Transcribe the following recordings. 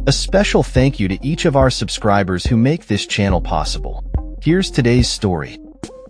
A special thank you to each of our subscribers who make this channel possible. Here's today's story.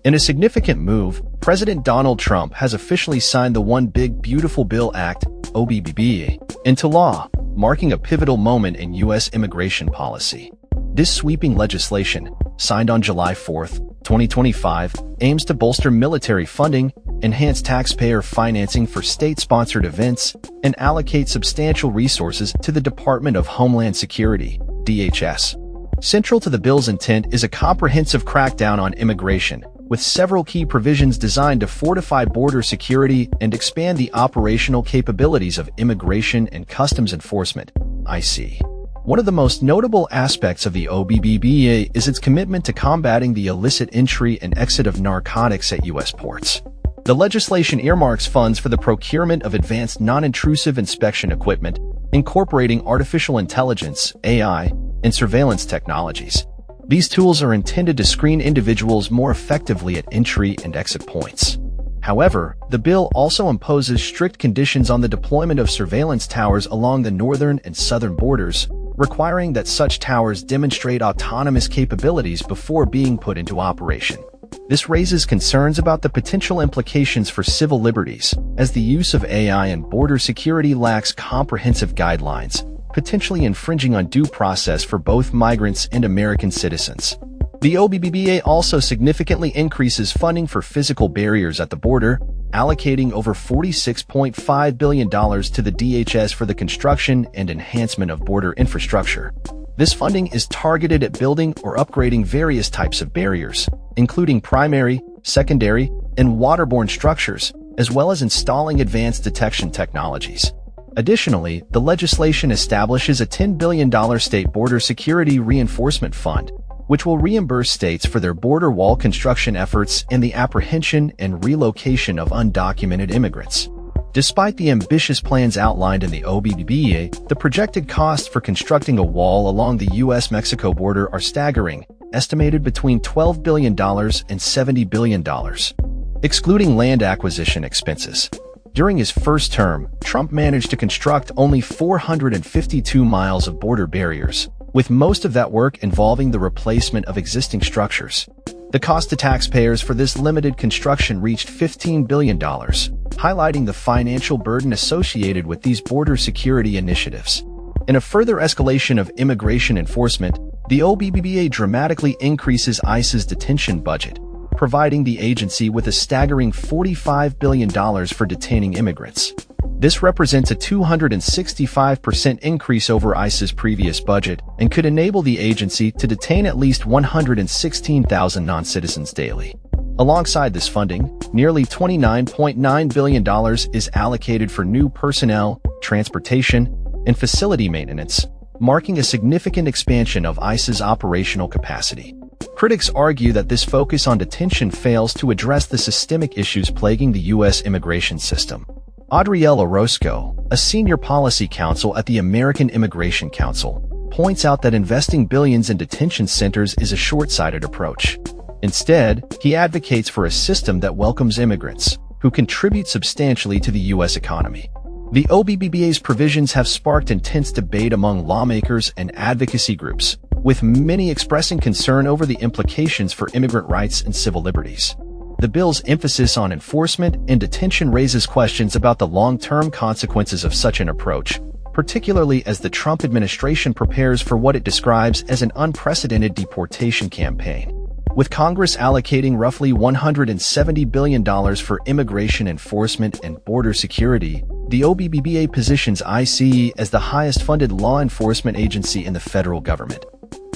In a significant move, President Donald Trump has officially signed the One Big Beautiful Bill Act, OBBBA, into law, marking a pivotal moment in U.S. immigration policy. This sweeping legislation, signed on July 4, 2025, aims to bolster military funding, enhance taxpayer financing for state-sponsored events, and allocate substantial resources to the Department of Homeland Security, DHS. Central to the bill's intent is a comprehensive crackdown on immigration, with several key provisions designed to fortify border security and expand the operational capabilities of Immigration and Customs Enforcement, IC. One of the most notable aspects of the OBBBA is its commitment to combating the illicit entry and exit of narcotics at U.S. ports. The legislation earmarks funds for the procurement of advanced non-intrusive inspection equipment, incorporating artificial intelligence, AI, and surveillance technologies. These tools are intended to screen individuals more effectively at entry and exit points. However, the bill also imposes strict conditions on the deployment of surveillance towers along the northern and southern borders, requiring that such towers demonstrate autonomous capabilities before being put into operation. This raises concerns about the potential implications for civil liberties, as the use of AI in border security lacks comprehensive guidelines, potentially infringing on due process for both migrants and American citizens. The OBBBA also significantly increases funding for physical barriers at the border, allocating over $46.5 billion to the DHS for the construction and enhancement of border infrastructure. This funding is targeted at building or upgrading various types of barriers, including primary, secondary, and waterborne structures, as well as installing advanced detection technologies. Additionally, the legislation establishes a $10 billion state border security reinforcement fund, which will reimburse states for their border wall construction efforts and the apprehension and relocation of undocumented immigrants. Despite the ambitious plans outlined in the OBBBA, the projected costs for constructing a wall along the U.S.-Mexico border are staggering, estimated between $12 billion and $70 billion, excluding land acquisition expenses. During his first term, Trump managed to construct only 452 miles of border barriers, with most of that work involving the replacement of existing structures. The cost to taxpayers for this limited construction reached $15 billion, highlighting the financial burden associated with these border security initiatives. In a further escalation of immigration enforcement, the OBBBA dramatically increases ICE's detention budget, providing the agency with a staggering $45 billion for detaining immigrants. This represents a 265% increase over ICE's previous budget and could enable the agency to detain at least 116,000 non-citizens daily. Alongside this funding, nearly $29.9 billion is allocated for new personnel, transportation, and facility maintenance, marking a significant expansion of ICE's operational capacity. Critics argue that this focus on detention fails to address the systemic issues plaguing the U.S. immigration system. Adrielle Orozco, a senior policy counsel at the American Immigration Council, points out that investing billions in detention centers is a short-sighted approach. Instead, he advocates for a system that welcomes immigrants, who contribute substantially to the U.S. economy. The OBBBA's provisions have sparked intense debate among lawmakers and advocacy groups, with many expressing concern over the implications for immigrant rights and civil liberties. The bill's emphasis on enforcement and detention raises questions about the long-term consequences of such an approach, particularly as the Trump administration prepares for what it describes as an unprecedented deportation campaign. With Congress allocating roughly $170 billion for immigration enforcement and border security, the OBBBA positions ICE as the highest-funded law enforcement agency in the federal government,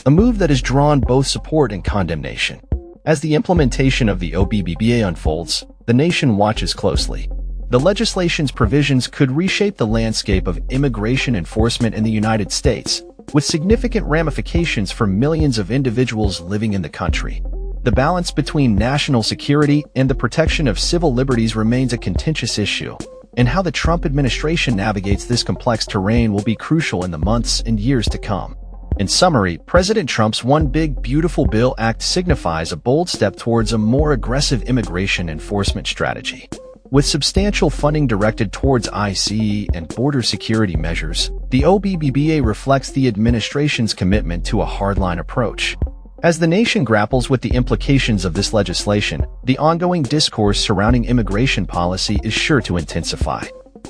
a move that has drawn both support and condemnation. As the implementation of the OBBBA unfolds, the nation watches closely. The legislation's provisions could reshape the landscape of immigration enforcement in the United States, with significant ramifications for millions of individuals living in the country. The balance between national security and the protection of civil liberties remains a contentious issue, and how the Trump administration navigates this complex terrain will be crucial in the months and years to come. In summary, President Trump's One Big Beautiful Bill Act signifies a bold step towards a more aggressive immigration enforcement strategy. With substantial funding directed towards ICE and border security measures, the OBBBA reflects the administration's commitment to a hardline approach. As the nation grapples with the implications of this legislation, the ongoing discourse surrounding immigration policy is sure to intensify,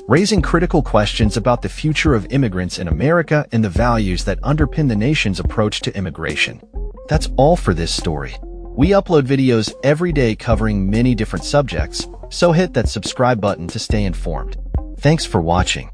raising critical questions about the future of immigrants in America and the values that underpin the nation's approach to immigration. That's all for this story. We upload videos every day covering many different subjects, so hit that subscribe button to stay informed. Thanks for watching.